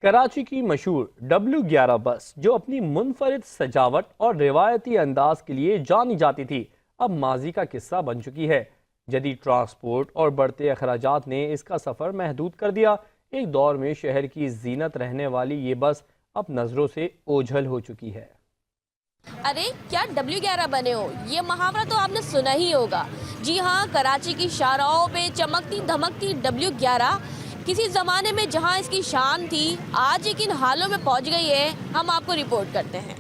कराची की मशहूर W11 बस जो अपनी मुनफरिद सजावट और रिवायती अंदाज के लिए जानी जाती थी, अब माजी का किस्सा बन चुकी है। जदीद ट्रांसपोर्ट और बढ़ते अखराजात ने इसका सफ़र महदूद कर दिया। एक दौर में शहर की जीनत रहने वाली ये बस अब नज़रों से ओझल हो चुकी है। अरे क्या W11 बने हो, ये मुहावरा तो आपने सुना ही होगा। जी हाँ, कराची की शाहराहों पे चमकती धमकती W11 किसी जमाने में जहाँ इसकी शान थी, आज ये किन हालों में पहुँच गई है, हम आपको रिपोर्ट करते हैं।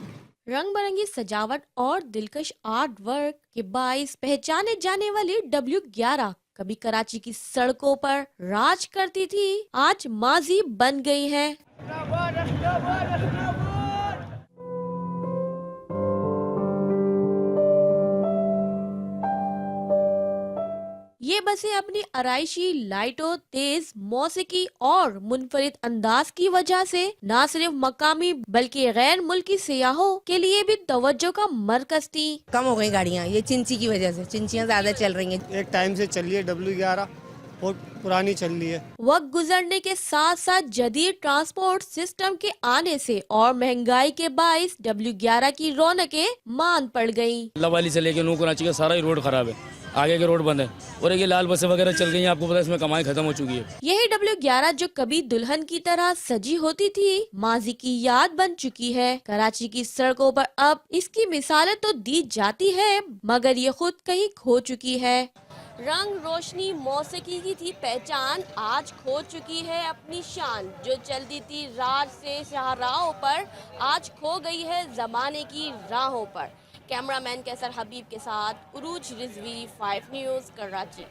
रंग बिरंगी सजावट और दिलकश आर्ट वर्क के बाइस पहचाने जाने वाली W11 कभी कराची की सड़कों पर राज करती थी, आज माजी बन गई है। ये बसें अपनी आराइशी लाइटों, तेज मौसीकी और मुनफरिद अंदाज की वजह से न सिर्फ मकामी बल्कि गैर मुल्की सियाहों के लिए भी तवज्जो का मरकज थी। कम हो गई गाड़ियाँ, ये चिंची की वजह से, चिंचियाँ ज्यादा चल रही हैं। एक टाइम से चल रही है W11, बहुत पुरानी चल रही है। वक्त गुजरने के साथ साथ जदीद ट्रांसपोर्ट सिस्टम के आने से और महंगाई के बाइस W11 की रौनकें मान पड़ गयी। लवाली से लेके नू कराची का सारा ही रोड खराब है, आगे के रोड बंद है और ये लाल बसें वगैरह चल गई हैं। आपको पता है इसमें कमाई खत्म हो चुकी है। यही W11 जो कभी दुल्हन की तरह सजी होती थी, माजी की याद बन चुकी है। कराची की सड़कों पर अब इसकी मिसालें तो दी जाती है, मगर ये खुद कहीं खो चुकी है। रंग रोशनी मौसीकी की थी पहचान, आज खो चुकी है अपनी शान। जो चलती थी राज से शाहराहों पर, आज खो गई है जमाने की राहों पर। कैमरामैन कैसर हबीब के साथ उरूज रिजवी, 5 न्यूज़, कराची।